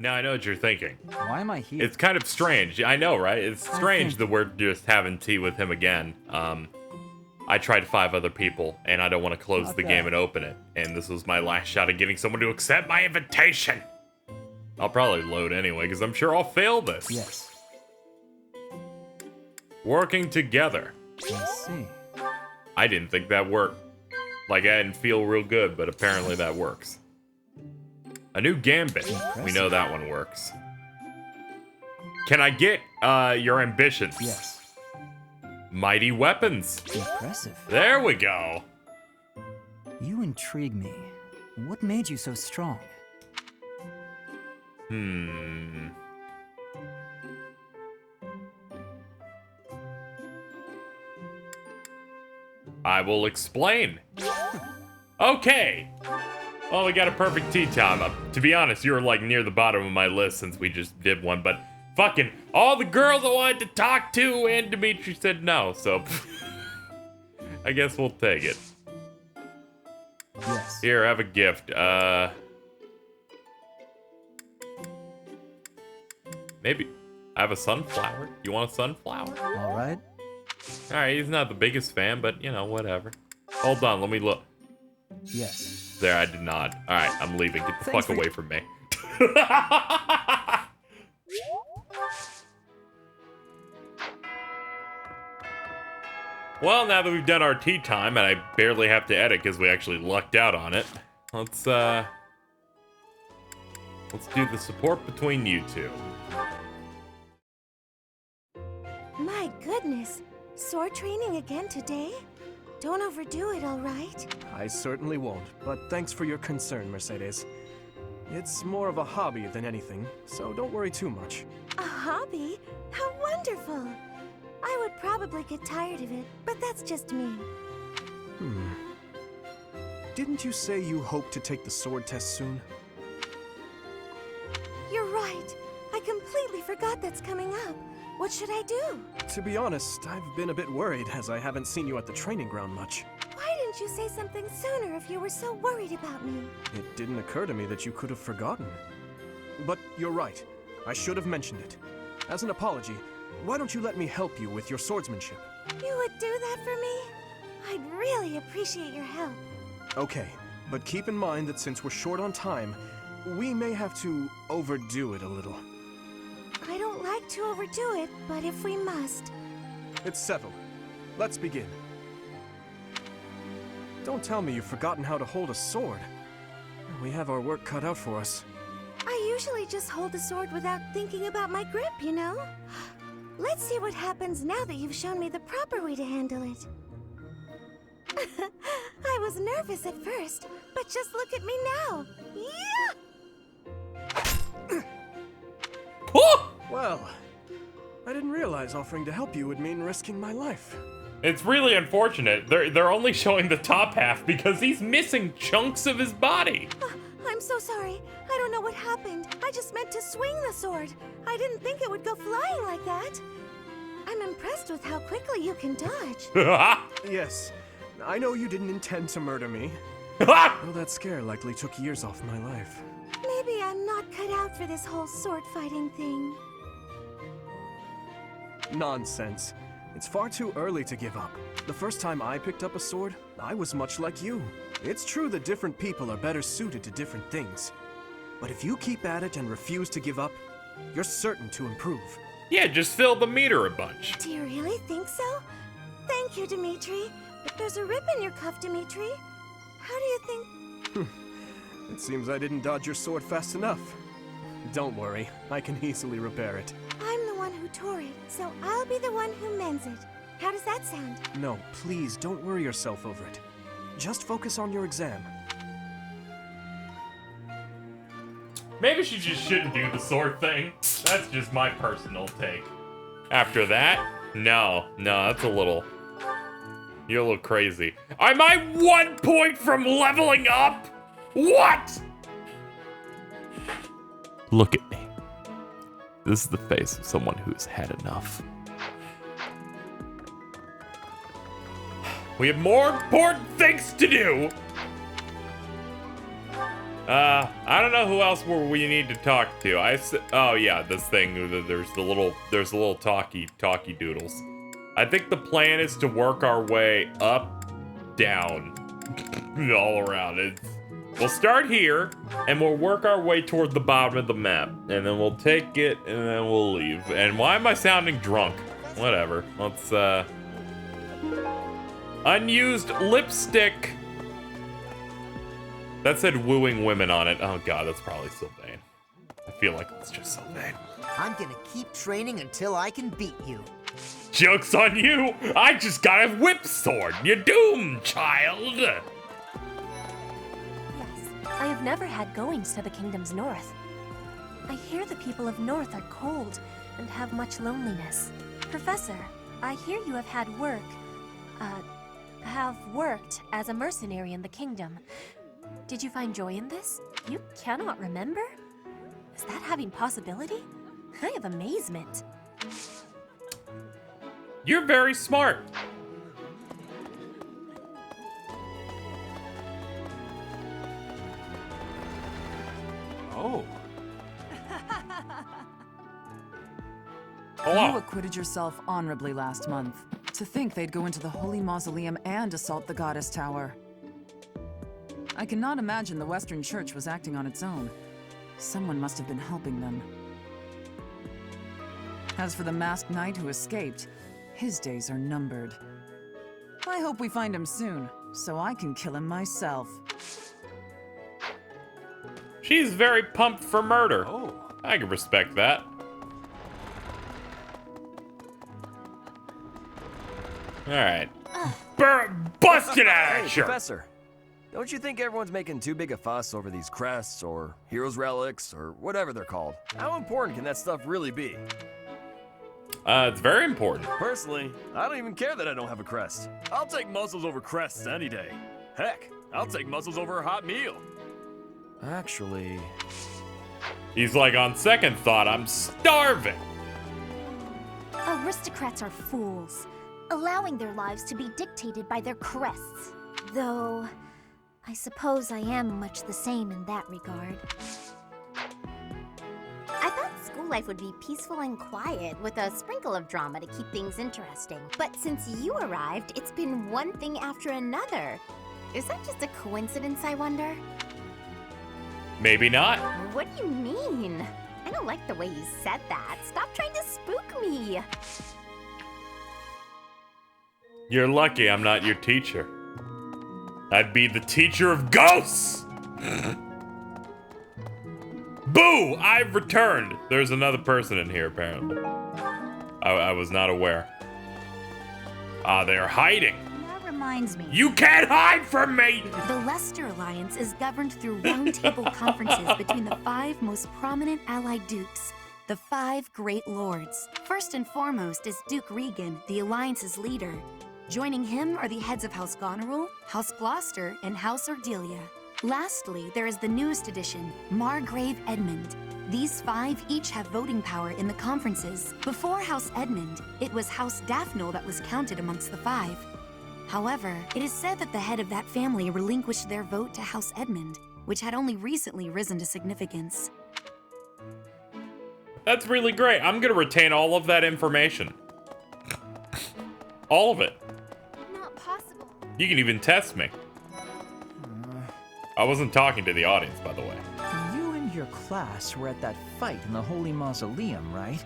Now I know what you're thinking. Why am I here? It's kind of strange. I know, right? It's strange that we're just having tea with him again. I tried 5 other people, and I don't want to close Not the bad. game and open it. And this was my last shot at getting someone to accept my invitation. I'll probably load anyway, because I'm sure I'll fail this. Yes. Working together. I see. I didn't think that worked. Like, I didn't feel real good, but apparently that works. A new gambit. We know that one works. Can I get your ambitions? Yes. Mighty weapons. Impressive. There we go. You intrigue me. What made you so strong? I will explain. Okay. Well, we got a perfect tea time. To be honest, you were like near the bottom of my list since we just did one, but fucking all the girls I wanted to talk to and Dimitri said no, so I guess we'll take it. Yes. Here, have a gift. Maybe I have a sunflower. You want a sunflower? All right. All right, he's not the biggest fan, but you know, whatever. Hold on, let me look. Yes. There, I did not. All right, I'm leaving. Get the fuck away from me. Well, now that we've done our tea time, and I barely have to edit because we actually lucked out on it, let's do the support between you two. My goodness, sword training again today? Don't overdo it, all right? I certainly won't, but thanks for your concern, Mercedes. It's more of a hobby than anything, so don't worry too much. A hobby? How wonderful! I would probably get tired of it, but that's just me. Didn't you say you hope to take the sword test soon? You're right. I completely forgot that's coming up. What should I do? To be honest, I've been a bit worried as I haven't seen you at the training ground much. Why didn't you say something sooner if you were so worried about me? It didn't occur to me that you could have forgotten. But you're right. I should have mentioned it. As an apology, why don't you let me help you with your swordsmanship? You would do that for me? I'd really appreciate your help. Okay, but keep in mind that since we're short on time, we may have to overdo it a little. I don't like to overdo it, but if we must. It's settled. Let's begin. Don't tell me you've forgotten how to hold a sword. We have our work cut out for us. I usually just hold the sword without thinking about my grip, you know? Let's see what happens now that you've shown me the proper way to handle it. I was nervous at first, but just look at me now. Yeah! Well, I didn't realize offering to help you would mean risking my life. It's really unfortunate. They're only showing the top half because he's missing chunks of his body. I'm so sorry. I don't know what happened. I just meant to swing the sword. I didn't think it would go flying like that. I'm impressed with how quickly you can dodge. Yes, I know you didn't intend to murder me. Though that scare likely took years off my life. Maybe I'm not cut out for this whole sword fighting thing. Nonsense. It's far too early to give up. The first time I picked up a sword, I was much like you. It's true that different people are better suited to different things. But if you keep at it and refuse to give up, you're certain to improve. Yeah, just fill the meter a bunch. Do you really think so? Thank you, Dimitri. But there's a rip in your cuff, Dimitri. How do you think... It seems I didn't dodge your sword fast enough. Don't worry, I can easily repair it. I'm the one who tore it, so I'll be the one who mends it. How does that sound? No, please don't worry yourself over it. Just focus on your exam. Maybe she just shouldn't do the sword thing. That's just my personal take. After that, no, that's a little... You're a little crazy. Am I 1 point from leveling up? What? Look at me. This is the face of someone who's had enough. We have more important things to do. I don't know who else we need to talk to. Oh yeah, this thing. There's the little talkie doodles. I think the plan is to work our way up, down, all around. We'll start here, and we'll work our way toward the bottom of the map, and then we'll take it, and then we'll leave. And why am I sounding drunk? Whatever. Let's unused lipstick. That said wooing women on it. Oh god, that's probably Sylvain. I feel like it's just Sylvain. I'm gonna keep training until I can beat you. Joke's on you! I just got a whip sword! You're doomed, child! Yes, I have never had goings to the kingdom's north. I hear the people of North are cold and have much loneliness. Professor, I hear you have worked as a mercenary in the kingdom. Did you find joy in this? You cannot remember? Is that having possibility? I have amazement. You're very smart. Oh. Hello. You acquitted yourself honorably last month. To think they'd go into the Holy Mausoleum and assault the Goddess Tower. I cannot imagine the Western Church was acting on its own. Someone must have been helping them. As for the masked knight who escaped, his days are numbered. I hope we find him soon, so I can kill him myself. She's very pumped for murder. Oh. I can respect that. Alright. Bust it out Hey, of here! Professor. Don't you think everyone's making too big a fuss over these crests or heroes relics or whatever they're called? How important can that stuff really be? It's very important. Personally, I don't even care that I don't have a crest. I'll take muscles over crests any day. Heck, I'll take muscles over a hot meal. Actually... He's like, on second thought, I'm starving. Aristocrats are fools, allowing their lives to be dictated by their crests. Though, I suppose I am much the same in that regard. I thought school life would be peaceful and quiet, with a sprinkle of drama to keep things interesting. But since you arrived, it's been one thing after another. Is that just a coincidence, I wonder? Maybe not. What do you mean? I don't like the way you said that. Stop trying to spook me. You're lucky I'm not your teacher. I'd be the teacher of ghosts! Boo! I've returned! There's another person in here, apparently. I was not aware. Ah, they're hiding. That reminds me. You can't hide from me! The Leicester Alliance is governed through roundtable conferences between the 5 most prominent allied dukes, the 5 great lords. First and foremost is Duke Regan, the Alliance's leader. Joining him are the heads of House Goneril, House Gloucester, and House Ordelia. Lastly, there is the newest addition, Margrave Edmund. These 5 each have voting power in the conferences. Before House Edmund, it was House Daphne that was counted amongst the 5. However, it is said that the head of that family relinquished their vote to House Edmund, which had only recently risen to significance. That's really great. I'm gonna retain all of that information. All of it. Not possible. You can even test me. I wasn't talking to the audience, by the way. You and your class were at that fight in the Holy Mausoleum, right?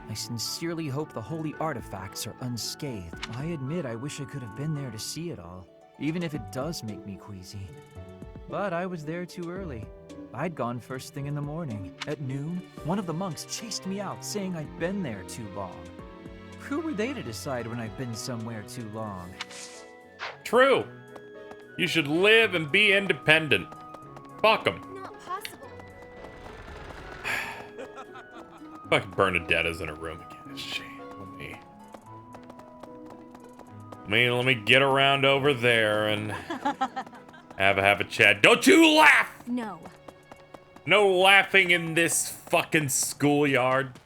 I sincerely hope the holy artifacts are unscathed. I admit I wish I could have been there to see it all, even if it does make me queasy. But I was there too early. I'd gone first thing in the morning. At noon, one of the monks chased me out, saying I'd been there too long. Who were they to decide when I've been somewhere too long? True. You should live and be independent. Fuck 'em. Not possible. Fucking Bernadetta's in a room again. Shit. Let me get around over there and have a chat. Don't you laugh! No. No laughing in this fucking schoolyard.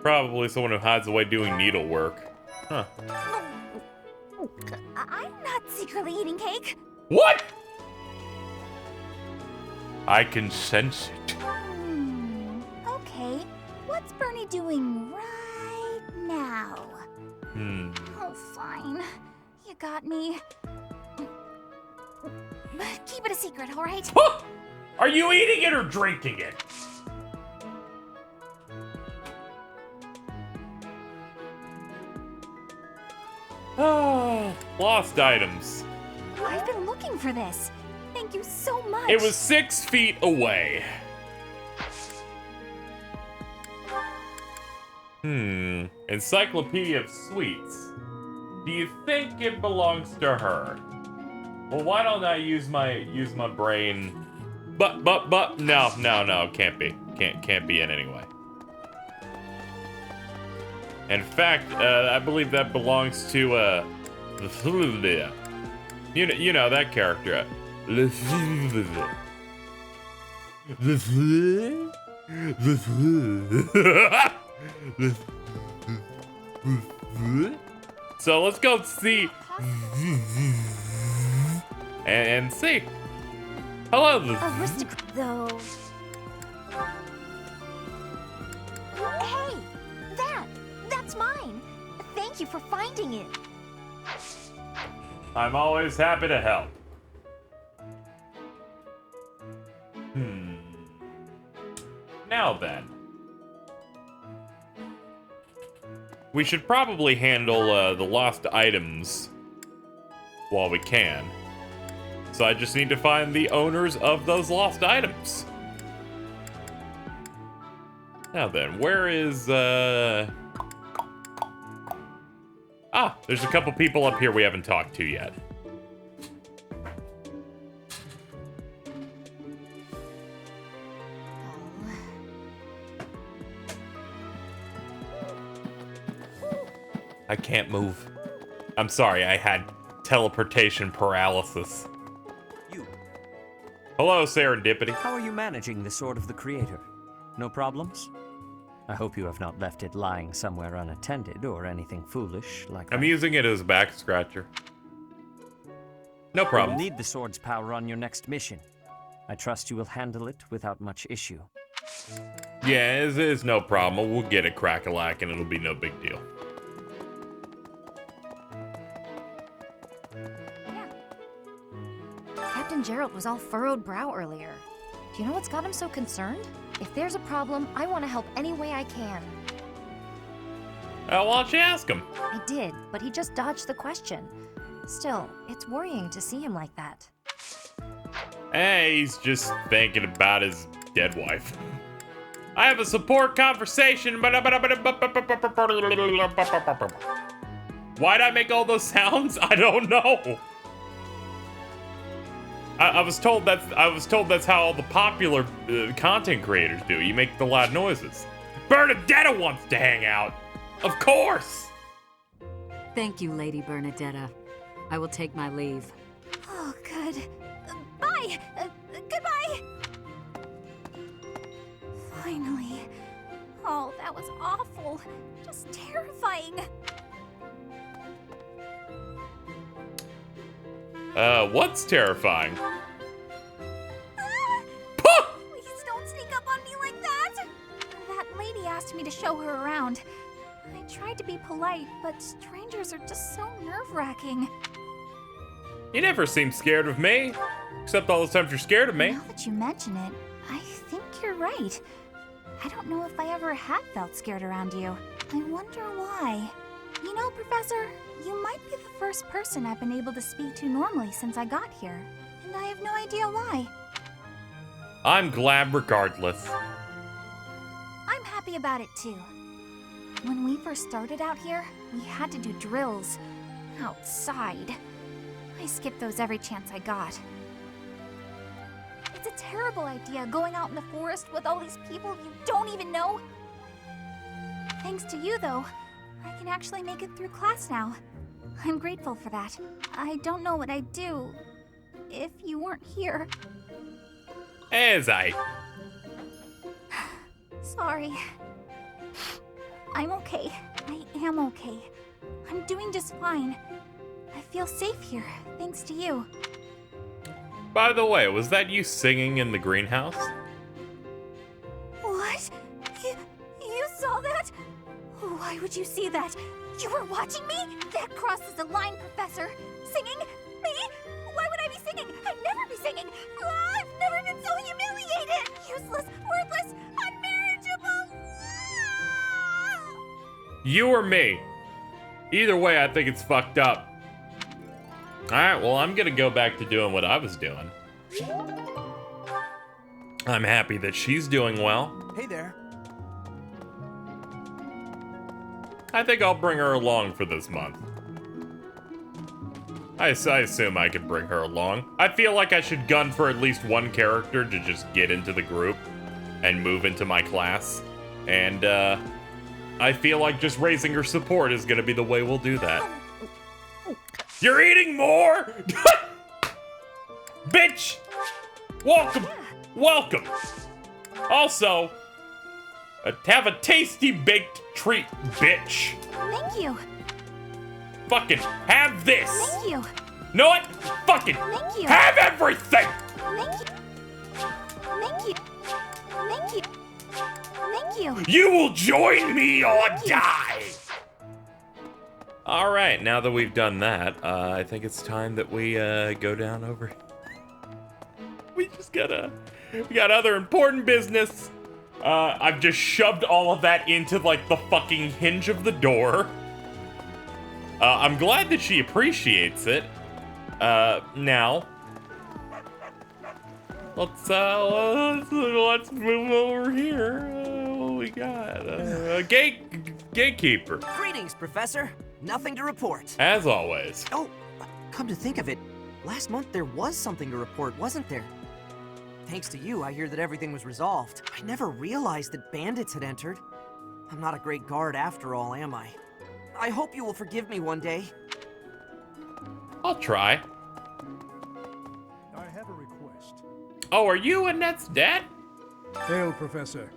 Probably someone who hides away doing needlework. Huh. I'm not secretly eating cake. What? I can sense it. Okay. What's Bernie doing right now? Oh, fine. You got me. Keep it a secret, all right? Are you eating it or drinking it? Oh, lost items. I've been looking for this. Thank you so much. It was 6 feet away. Encyclopedia of Sweets. Do you think it belongs to her? Well, why don't I use my brain? But no, can't be. Can't be in anyway. In fact, I believe that belongs to you know that character. So let's go see and see. Hello. Aristocrat, though. Hey, that's mine. Thank you for finding it. I'm always happy to help. Now then. We should probably handle the lost items while we can. So I just need to find the owners of those lost items. Now then, where is there's a couple people up here we haven't talked to yet. I can't move. I'm sorry, I had teleportation paralysis. You. Hello, Serendipity. How are you managing the Sword of the Creator? No problems? I hope you have not left it lying somewhere unattended or anything foolish like I'm that. using it as a back scratcher. No problem. You'll need the sword's power on your next mission. I trust you will handle it without much issue. Yeah, it's no problem. We'll get it crack-a-lack and it'll be no big deal. Captain Gerald was all furrowed brow earlier. Do you know what's got him so concerned? If there's a problem, I want to help any way I can. Why don't you ask him? I did, but he just dodged the question. Still, it's worrying to see him like that. Hey, he's just thinking about his dead wife. I have a support conversation. Why'd I make all those sounds? I don't know. I was told that's how all the popular content creators do. You make the loud noises. Bernadetta wants to hang out. Of course. Thank you, Lady Bernadetta. I will take my leave. Oh, good. Bye! Goodbye! Finally. Oh, that was awful. Just terrifying. What's terrifying? Please don't sneak up on me like that! That lady asked me to show her around. I tried to be polite, but strangers are just so nerve-wracking. You never seem scared of me. Except all the times you're scared of me. Now that you mention it, I think you're right. I don't know if I ever have felt scared around you. I wonder why. You know, Professor, you might be the first person I've been able to speak to normally since I got here. And I have no idea why. I'm glad regardless. I'm happy about it too. When we first started out here, we had to do drills. Outside. I skipped those every chance I got. It's a terrible idea going out in the forest with all these people you don't even know. Thanks to you, though, I can actually make it through class now. I'm grateful for that. I don't know what I'd do if you weren't here. As I. Sorry. I'm okay. I am okay. I'm doing just fine. I feel feel safe here, thanks to you. By the way, was that you singing in the greenhouse? What? You saw that? Why would you see that? You were watching me? That crosses the line, Professor. Singing? Me? Why would I be singing? I'd never be singing. I've never been so humiliated. Useless, worthless, unmarriageable. You or me? Either way, I think it's fucked up. Alright, well, I'm gonna go back to doing what I was doing. I'm happy that she's doing well. Hey there. I think I'll bring her along for this month. I assume I could bring her along. I feel like I should gun for at least one character to just get into the group and move into my class. And, I feel like just raising her support is gonna be the way we'll do that. You're eating more? Bitch! Welcome! Welcome! Also, have a tasty baked treat, bitch! Thank you. Fucking have this! Thank you. Know what? Fucking Thank you. have everything! Thank you. Thank you. Thank you. Thank you. You will join me or die! Alright, now that we've done that, I think it's time that we go down over. We got other important business. I've just shoved all of that into like the fucking hinge of the door. I'm glad that she appreciates it. Now, let's move over here. What we got? A gatekeeper. Greetings, Professor. Nothing to report. As always. Oh, come to think of it, last month there was something to report, wasn't there? Thanks to you, I hear that everything was resolved. I never realized that bandits had entered. I'm not a great guard after all, am I? I hope you will forgive me one day. I'll try. I have a request. Oh, are you Annette's dad? Hail, Professor.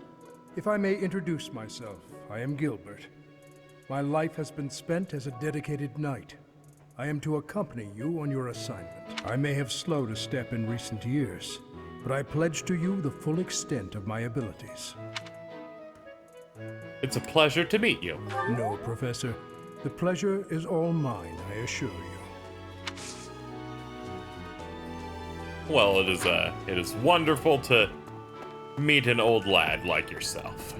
If I may introduce myself, I am Gilbert. My life has been spent as a dedicated knight. I am to accompany you on your assignment. I may have slowed a step in recent years, but I pledge to you the full extent of my abilities. It's a pleasure to meet you. No, Professor. The pleasure is all mine, I assure you. Well, it is wonderful to meet an old lad like yourself.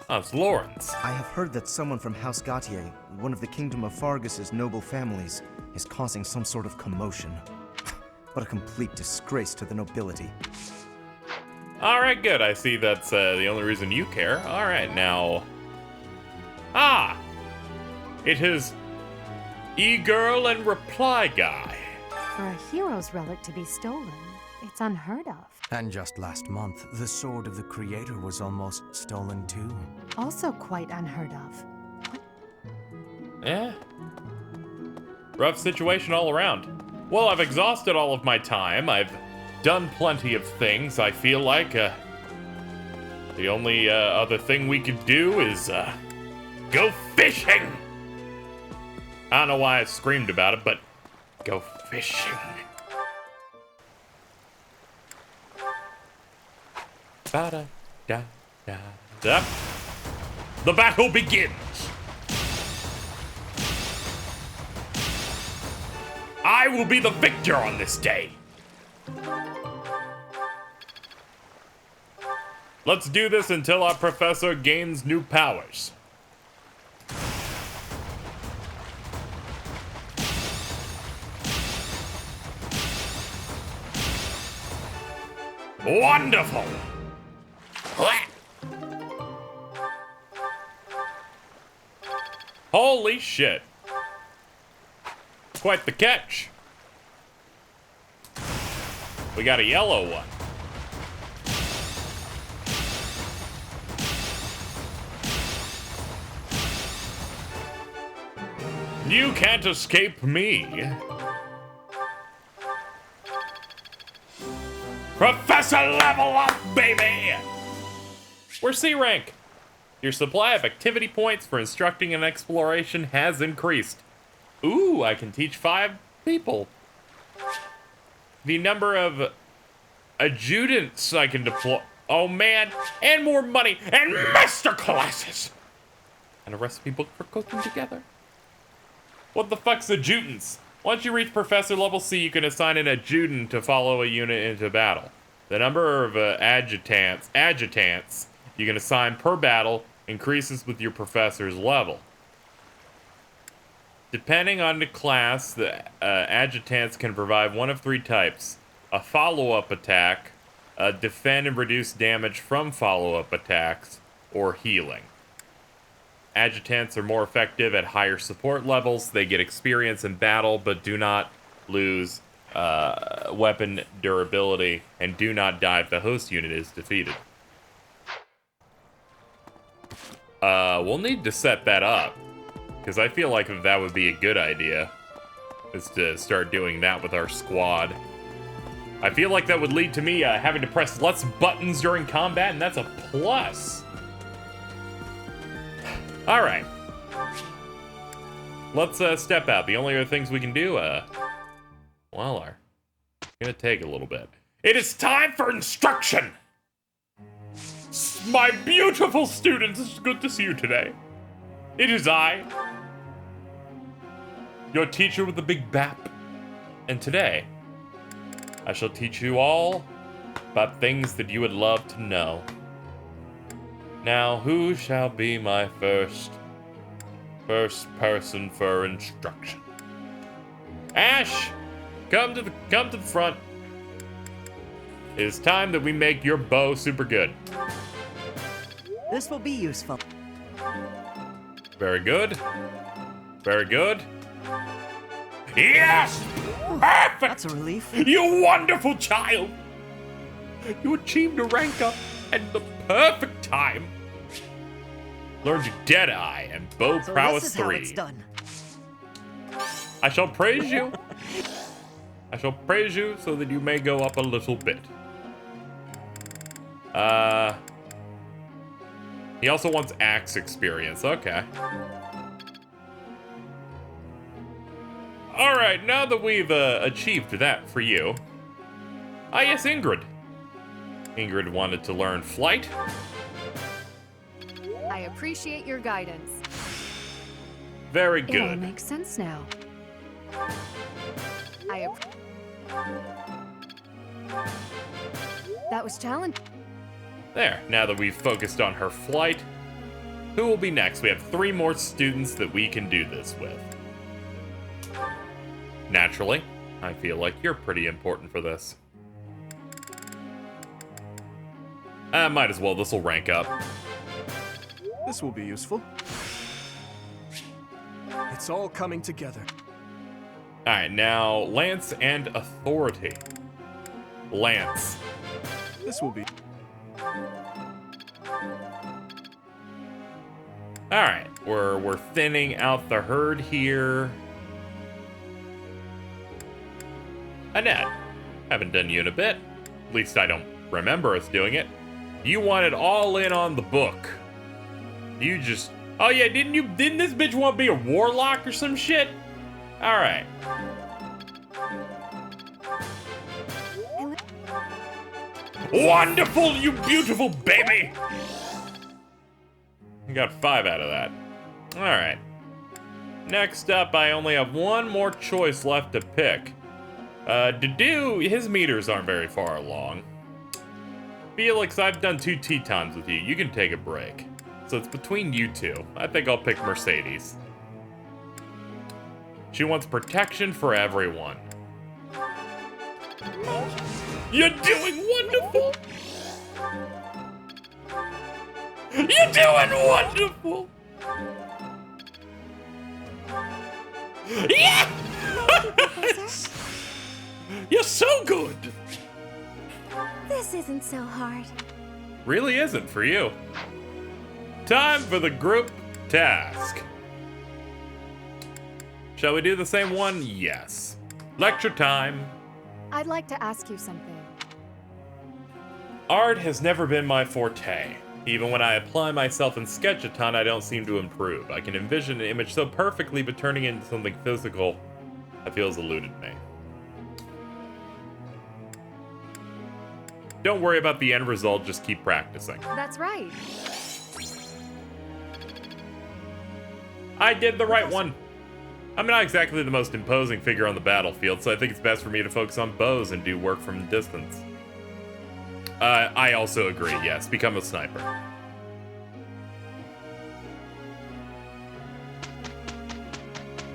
Oh, it's Lawrence. I have heard that someone from House Gautier, one of the Kingdom of Fargus's noble families, is causing some sort of commotion. What a complete disgrace to the nobility. Alright, good. I see that's the only reason you care. Alright, now... Ah! It is E-Girl and Reply Guy. For a hero's relic to be stolen, it's unheard of. And just last month, the sword of the Creator was almost stolen too. Also quite unheard of. Eh? Rough situation all around. Well, I've exhausted all of my time. I've done plenty of things. I feel like the only other thing we could do is go fishing. I don't know why I screamed about it, but go fishing. Ba-da-da-da-da. The battle begins. I will be the victor on this day. Let's do this until our professor gains new powers. Wonderful. Holy shit. Quite the catch. We got a yellow one. You can't escape me. Professor level up, baby! We're C rank. Your supply of activity points for instructing and exploration has increased. Ooh, I can teach 5 people. The number of adjutants I can deploy. Oh man, and more money, and master classes! And a recipe book for cooking together. What the fuck's adjutants? Once you reach Professor Level C, you can assign an adjutant to follow a unit into battle. The number of adjutants you can assign per battle increases with your professor's level. Depending on the class, the adjutants can provide one of 3 types. A follow-up attack, defend and reduce damage from follow-up attacks, or healing. Adjutants are more effective at higher support levels. They get experience in battle, but do not lose weapon durability, and do not die if the host unit is defeated. We'll need to set that up, because I feel like that would be a good idea, is to start doing that with our squad. I feel like that would lead to me having to press less buttons during combat, and that's a plus. All right. Let's step out. The only other things we can do, well, are gonna take a little bit. It is time for instruction! My beautiful students, it's good to see you today. It is I, your teacher with the big bap. And today, I shall teach you all about things that you would love to know. Now, who shall be my first person for instruction? Ash, come to the front. It is time that we make your bow super good. This will be useful. Very good. Very good. Yes! Perfect! That's a relief. You wonderful child! You achieved a rank up at the perfect time. Learned Deadeye and Bow Prowess this is 3. how it's done. I shall praise you. I shall praise you so that you may go up a little bit. He also wants axe experience. Okay. Alright, now that we've achieved that for you. Ah, yes, Ingrid. Ingrid wanted to learn flight. I appreciate your guidance. Very It all good. makes sense now. That was challenging. There, now that we've focused on her flight, who will be next? We have 3 more students that we can do this with. Naturally, I feel like you're pretty important for this. Might as well, this will rank up. This will be useful. It's all coming together. Alright, now Lance and Authority. Lance. This will be... Alright, we're thinning out the herd here. Annette, haven't done you in a bit. At least I don't remember us doing it. You wanted all in on the book. You just... Oh yeah, didn't this bitch want to be a warlock or some shit? Alright. Wonderful, you beautiful baby! I got 5 out of that. Alright. Next up, I only have 1 more choice left to pick. His meters aren't very far along. Felix, I've done 2 Tetons with you. You can take a break. So it's between you 2. I think I'll pick Mercedes. She wants protection for everyone. You're doing wonderful! You're doing wonderful! Yeah! You're so good! This isn't so hard. Really isn't for you. Time for the group task. Shall we do the same one? Yes. Lecture time. I'd like to ask you something. Art has never been my forte. Even when I apply myself and sketch a ton, I don't seem to improve. I can envision an image so perfectly, but turning it into something physical, I feel has eluded me. Don't worry about the end result, just keep practicing. That's right. I did the right one. I'm not exactly the most imposing figure on the battlefield, so I think it's best for me to focus on bows and do work from a distance. I also agree, yes. Become a sniper.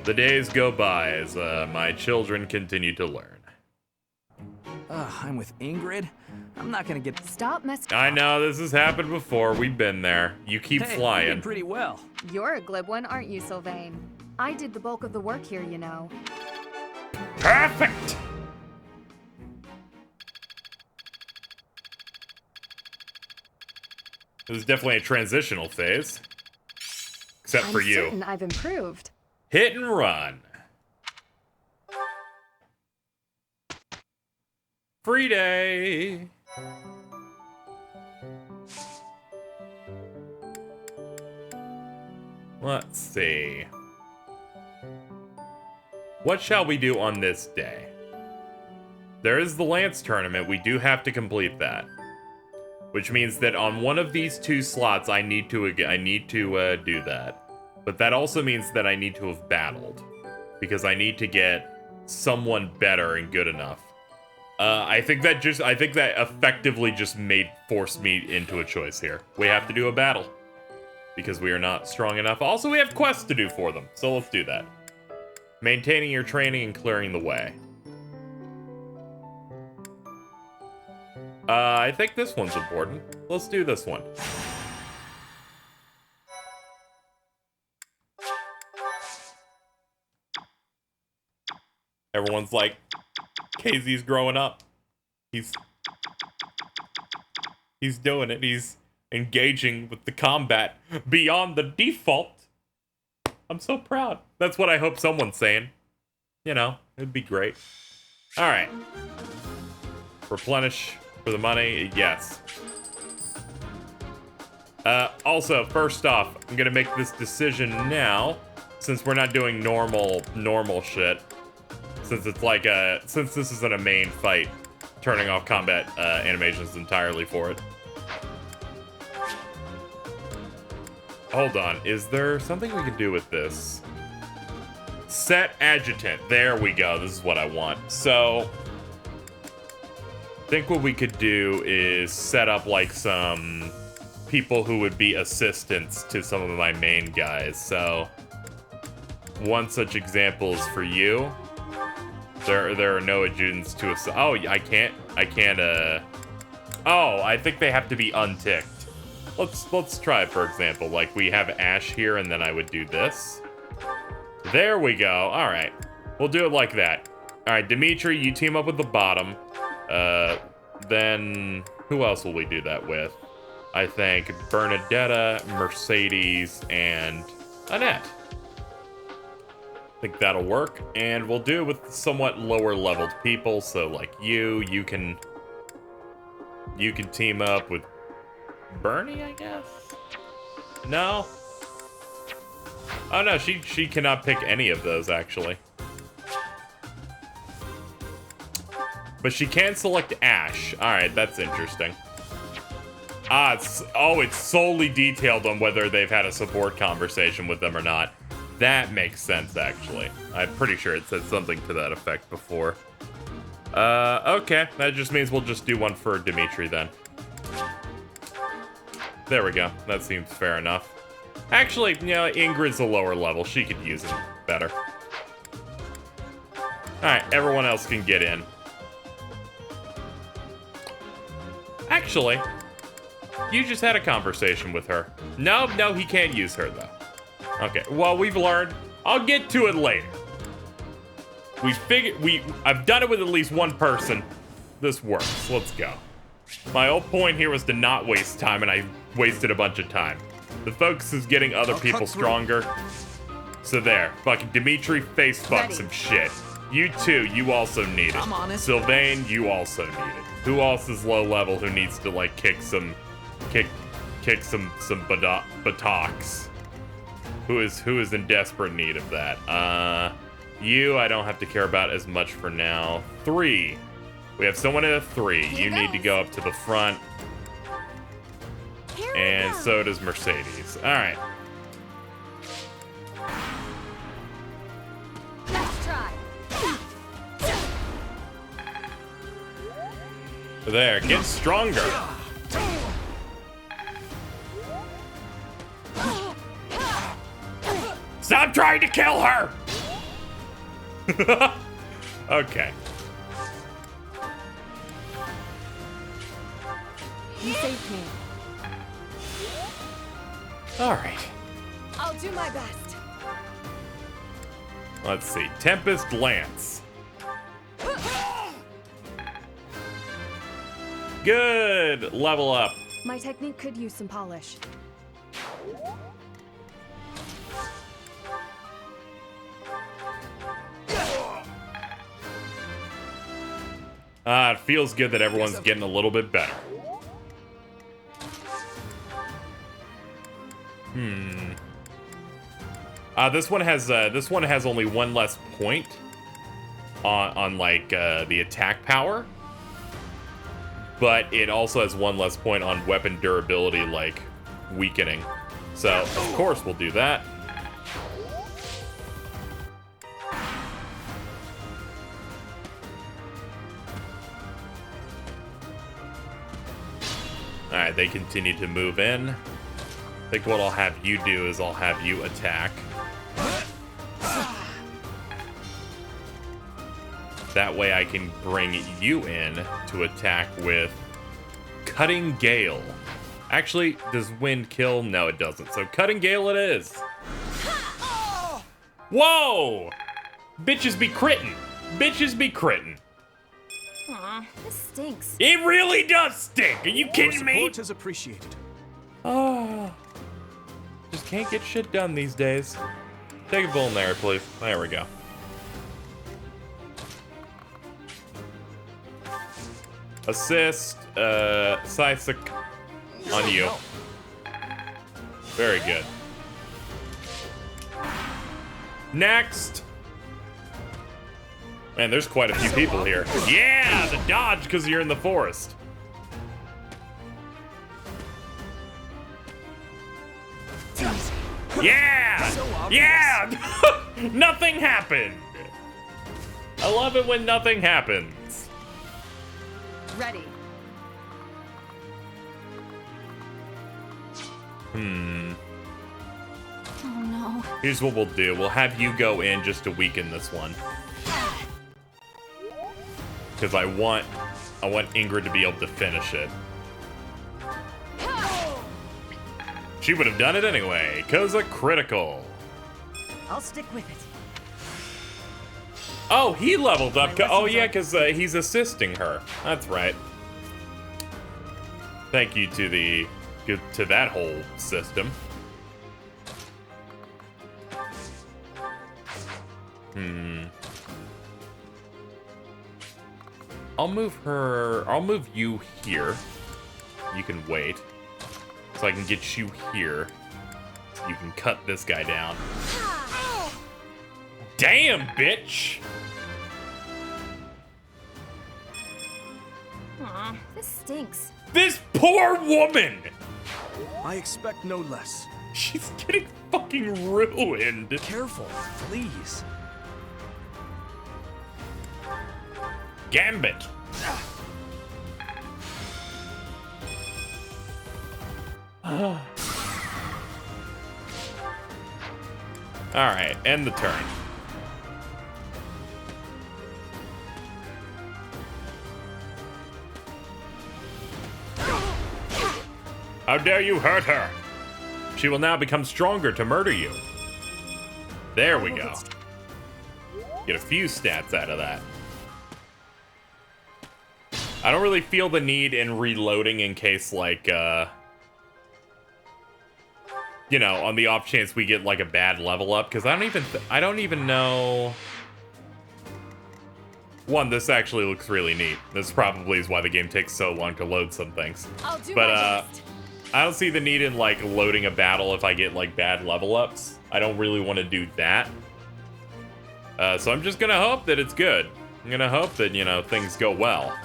The days go by as my children continue to learn. I'm with Ingrid. I'm not gonna get... Stop messing. I know, this has happened before. We've been there. You keep flying. You did pretty well. You're a glib one, aren't you, Sylvain? I did the bulk of the work here, you know. Perfect! This is definitely a transitional phase. Except for you. I'm certain I've improved. Hit and run. Free day. Let's see. What shall we do on this day? There is the Lance tournament. We do have to complete that. Which means that on one of these two slots, I need to do that. But that also means that I need to have battled, because I need to get someone better and good enough. I think that effectively just forced me into a choice here. We have to do a battle, because we are not strong enough. Also, we have quests to do for them, so let's do that. Maintaining your training and clearing the way. I think this one's important. Let's do this one. Everyone's like, KZ's growing up. He's doing it. He's engaging with the combat beyond the default. I'm so proud. That's what I hope someone's saying. You know, it'd be great. All right. Replenish for the money, yes. Also, first off, I'm gonna make this decision now, since we're not doing normal shit. Since it's like since this isn't a main fight, turning off combat animations entirely for it. Hold on, is there something we can do with this? Set adjutant, there we go, this is what I want. So, I think what we could do is set up like some people who would be assistants to some of my main guys. So, one such example is for you. There are no adjutants to us. Oh, I can't, oh, I think they have to be unticked. Let's try, for example, like we have Ash here and then I would do this. There we go. All right, we'll do it like that. All right, Dimitri, you team up with the bottom. Then who else will we do that with? I think Bernadetta, Mercedes, and Annette. I think that'll work, and we'll do it with somewhat lower leveled people. So like you can team up with Bernie, I guess. No. Oh no, she cannot pick any of those actually. But she can select Ash. All right, that's interesting. Ah, it's solely detailed on whether they've had a support conversation with them or not. That makes sense, actually. I'm pretty sure it said something to that effect before. Okay. That just means we'll just do one for Dimitri then. There we go. That seems fair enough. Actually, you know, Ingrid's a lower level. She could use it better. Alright, everyone else can get in. Actually, you just had a conversation with her. No, he can't use her, though. Okay, well, we've learned. I'll get to it later. I've done it with at least one person. This works. Let's go. My whole point here was to not waste time, and I wasted a bunch of time. The focus is getting other people stronger. So there. Fucking Dimitri face fuck some shit. You too, you also need it. I'm honest. Sylvain, you also need it. Who else is low level who needs to, like, kick kick some buttocks. Who is in desperate need of that? You I don't have to care about as much for now. 3. We have someone at a 3. You need to go up to the front. And so does Mercedes. All right. Let's try. There, get stronger. Stop trying to kill her! Okay. You saved me. All right. I'll do my best. Let's see. Tempest Lance. Good. Level up. My technique could use some polish. It feels good that everyone's getting a little bit better. This one has only one less point on like the attack power, but it also has one less point on weapon durability, like weakening. So of course we'll do that. Alright, they continue to move in. I think what I'll have you do is I'll have you attack. That way I can bring you in to attack with Cutting Gale. Actually, does wind kill? No, it doesn't. So Cutting Gale it is. Whoa! Bitches be critting. Bitches be critting. Aw, this stinks. It really does stink. Are you kidding me? Support is appreciated. Oh, just can't get shit done these days. Take a vulnerary, please. There we go. Assist, Sisek on you. Very good. Next. Man, there's quite a few people here. Yeah, the dodge because you're in the forest. Yeah! Yeah! Nothing happened! I love it when nothing happens. Ready. Oh no. Here's what we'll do. We'll have you go in just to weaken this one. Because I want Ingrid to be able to finish it. She would have done it anyway, because a critical. I'll stick with it. Oh, he leveled up. Oh, yeah, because he's assisting her. That's right. Thank you to that whole system. I'll move you here. You can wait. So I can get you here. You can cut this guy down. Damn, bitch! Aw, this stinks. This poor woman! I expect no less. She's getting fucking ruined. Careful, please. Gambit. Alright, end the turn. How dare you hurt her? She will now become stronger to murder you. There we go. Get a few stats out of that. I don't really feel the need in reloading in case, like, you know, on the off chance we get, like, a bad level up, because I don't even know... One, this actually looks really neat. This probably is why the game takes so long to load some things. I'll do but, my best. I don't see the need in, like, loading a battle if I get, like, bad level ups. I don't really want to do that. So I'm just gonna hope that it's good. I'm gonna hope that, you know, things go well.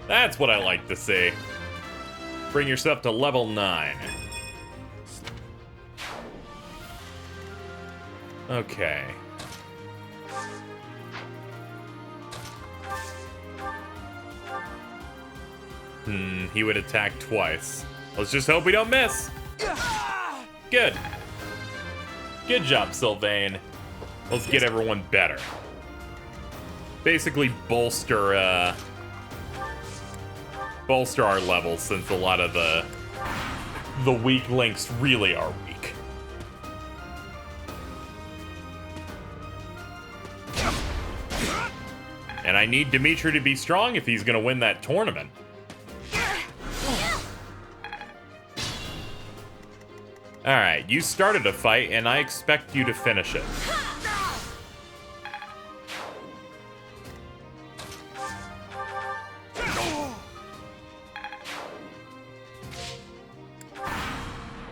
That's what I like to see. Bring yourself to level 9. Okay. He would attack twice. Let's just hope we don't miss. Good. Good job, Sylvain. Let's get everyone better. Basically bolster our levels, since a lot of the weak links really are weak. And I need Dimitri to be strong if he's gonna win that tournament. Alright, you started a fight, and I expect you to finish it.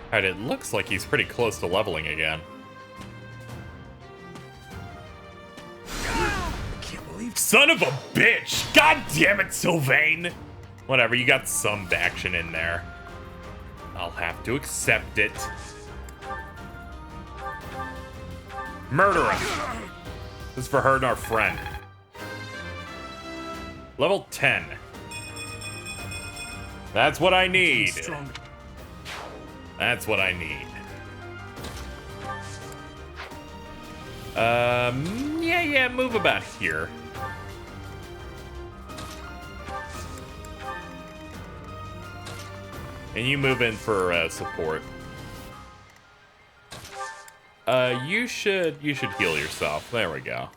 Alright, it looks like he's pretty close to leveling again. Son of a bitch! God damn it, Sylvain! Whatever, you got some action in there. I'll have to accept it. Murder him! This is for her and our friend. Level 10. That's what I need. That's what I need. Yeah, move about here. And you move in for support. You should heal yourself. There we go.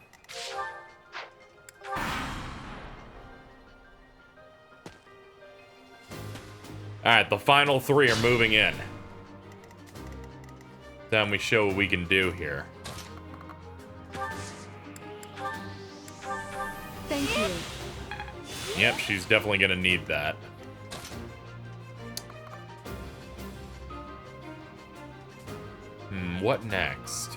Alright, the final 3 are moving in. Then we show what we can do here. Thank you. Yep, she's definitely gonna need that. What next?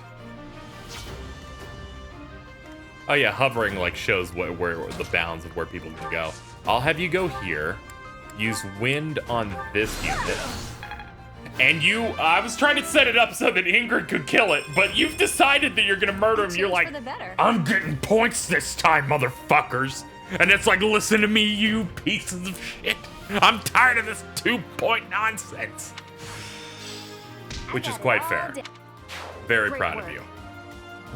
Oh yeah, hovering like shows where the bounds of where people can go. I'll have you go here. Use wind on this unit. And I was trying to set it up so that Ingrid could kill it, but you've decided that you're gonna murder him. You're like, I'm getting points this time, motherfuckers. And it's like, listen to me, you pieces of shit. I'm tired of this 2-point nonsense. Which is quite fair. Very proud of you.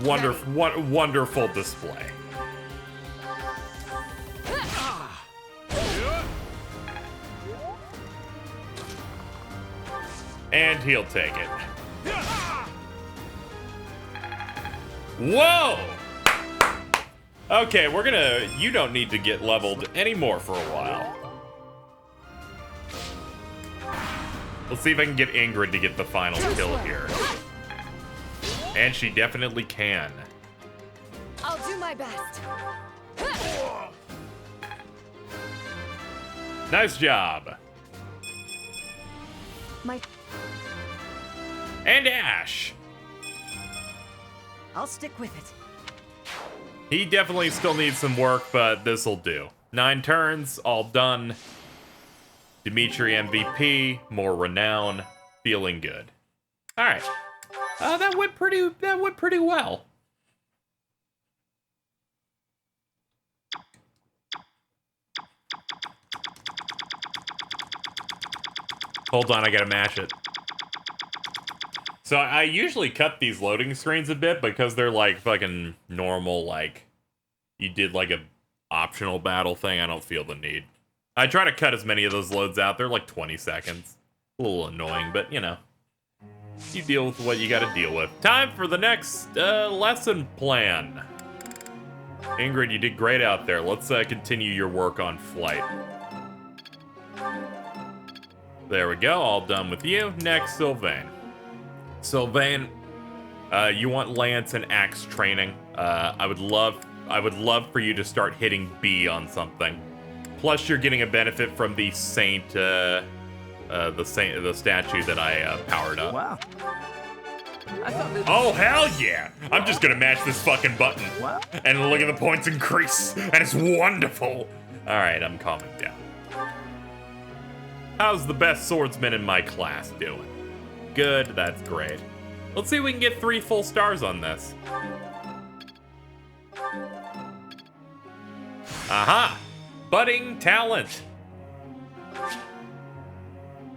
Wonderful display. And he'll take it. Whoa! Okay, you don't need to get leveled anymore for a while. Let's see if I can get Ingrid to get the final kill here. And she definitely can. I'll do my best. Nice job. And Ash. I'll stick with it. He definitely still needs some work, but this'll do. 9 turns, all done. Dimitri MVP, more renown, feeling good. All right, that went pretty well. Hold on, I gotta match it. So I usually cut these loading screens a bit because they're like fucking normal, like you did like a optional battle thing. I don't feel the need. I try to cut as many of those loads out. They're like 20 seconds. A little annoying, but you know. You deal with what you gotta deal with. Time for the next lesson plan. Ingrid, you did great out there. Let's continue your work on flight. There we go, all done with you. Next, Sylvain. Sylvain, you want lance and axe training. I would love for you to start hitting B on something. Plus, you're getting a benefit from the saint, the statue that I powered up. Wow. Oh hell yeah! I'm just gonna match this fucking button, and look at the points increase, and it's wonderful. All right, I'm calming down. How's the best swordsman in my class doing? Good, that's great. Let's see if we can get 3 full stars on this. Aha! Budding talent.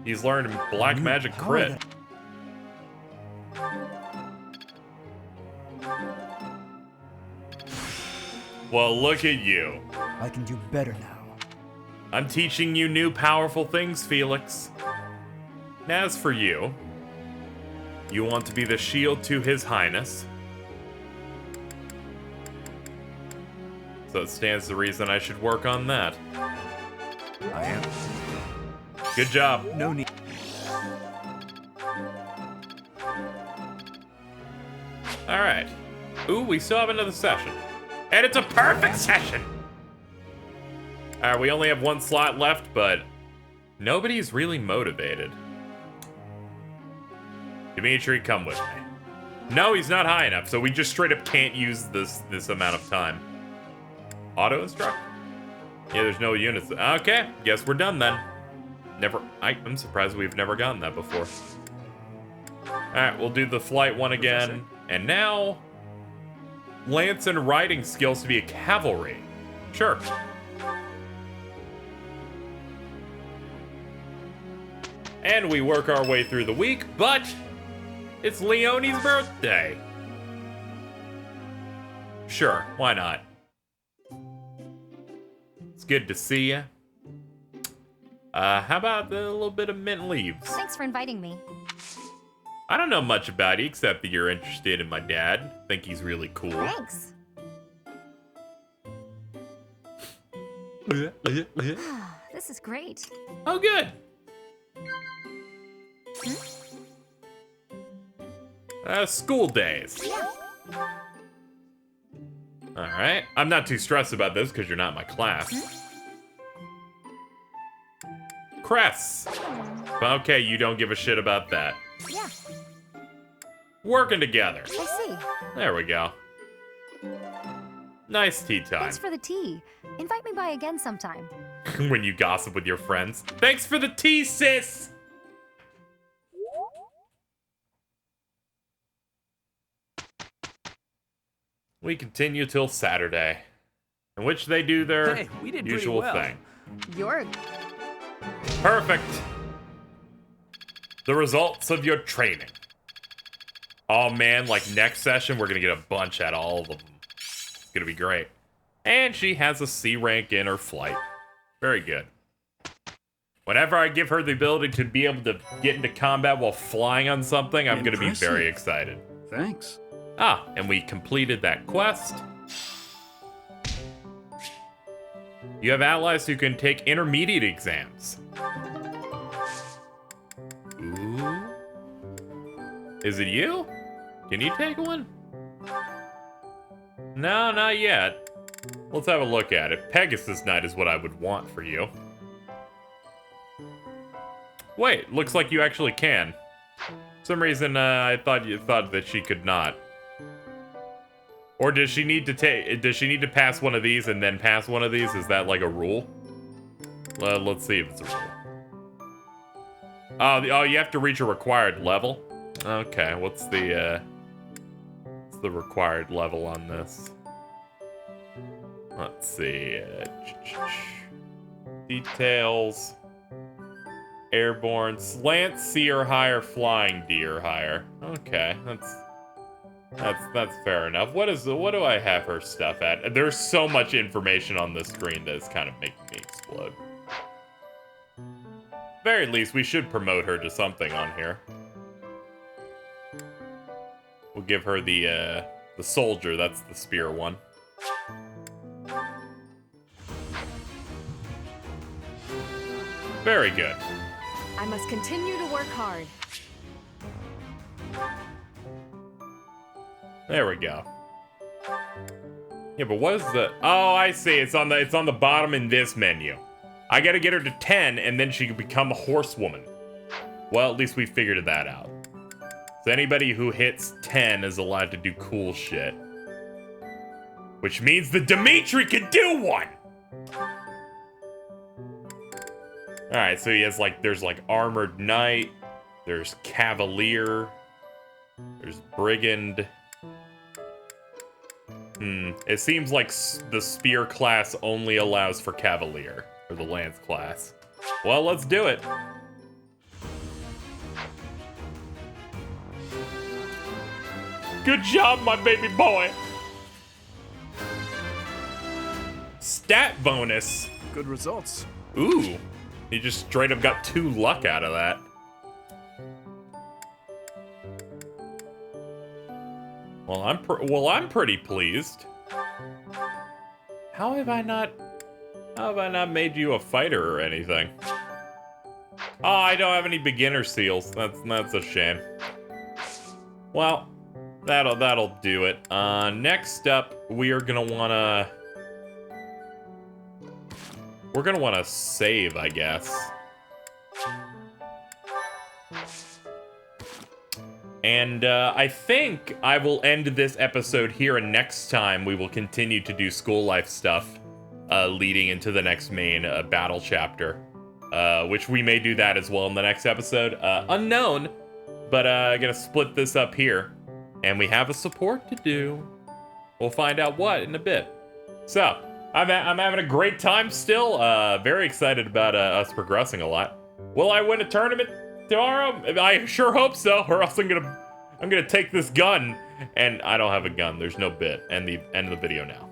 He's learned black magic crit. Well, look at you. I can do better now. I'm teaching you new powerful things, Felix. As for you, you want to be the shield to His Highness. So it stands to reason I should work on that. I am. Good job. No need. Alright. Ooh, we still have another session. And it's a perfect session! Alright, we only have 1 slot left, but nobody's really motivated. Dimitri, come with me. No, he's not high enough, so we just straight up can't use this amount of time. Auto instruct? Yeah, there's no units. Okay, guess we're done then. I'm surprised we've never gotten that before. Alright, we'll do the flight one again. And now, lance and riding skills to be a cavalry. Sure. And we work our way through the week, but it's Leonie's birthday. Sure, why not? It's good to see you. How about a little bit of mint leaves? Thanks for inviting me. I don't know much about you, except that you're interested in my dad. Think he's really cool. Thanks. This is great. Oh, good. School days. Yeah. Alright. I'm not too stressed about this because you're not in my class. Crests. Okay, you don't give a shit about that. Yeah. Working together. I see. There we go. Nice tea time. Thanks for the tea. Invite me by again sometime. When you gossip with your friends. Thanks for the tea, sis! We continue till Saturday, in which they do their usual thing. You're... Perfect. The results of your training. Oh man, like next session, we're gonna get a bunch at all of them. It's gonna be great. And she has a C rank in her flight. Very good. Whenever I give her the ability to be able to get into combat while flying on something, I'm gonna be very excited. Thanks. Ah, and we completed that quest. You have allies who can take intermediate exams. Ooh. Is it you? Can you take one? No, not yet. Let's have a look at it. Pegasus Knight is what I would want for you. Wait, looks like you actually can. For some reason, I thought you thought that she could not. Or does she need to pass one of these and then pass one of these? Is that like a rule? Let's see if it's a rule. Oh, you have to reach a required level? Okay, what's the required level on this? Let's see. Details. Airborne. Slant C or higher, flying D or higher. Okay, that's fair enough. What do I have her stuff at? There's so much information on this screen that it's kind of making me explode. Very least, we should promote her to something on here. We'll give her the soldier. That's the spear one. Very good. I must continue to work hard. There we go. Yeah, but what is the... Oh, I see. It's on the bottom in this menu. I gotta get her to 10, and then she can become a horsewoman. Well, at least we figured that out. So anybody who hits 10 is allowed to do cool shit. Which means the Dimitri could do one! Alright, so he has there's Armored Knight, there's Cavalier, there's Brigand. It seems like the Spear class only allows for Cavalier, or the Lance class. Well, let's do it. Good job, my baby boy. Stat bonus. Good results. Ooh. He just straight up got 2 luck out of that. Well, I'm pretty pleased. How have I not made you a fighter or anything? Oh, I don't have any beginner seals. That's a shame. Well, that'll do it. Next up, we're gonna wanna save, I guess. And I think I will end this episode here, and next time we will continue to do school life stuff, leading into the next main battle chapter, which we may do that as well in the next episode. Unknown, but I'm gonna split this up here, and we have a support to do. We'll find out what in a bit. So, I'm having a great time still. Very excited about us progressing a lot. Will I win a tournament tomorrow? I sure hope so, or else I'm gonna take this gun, and I don't have a gun. There's no bit. End the video now.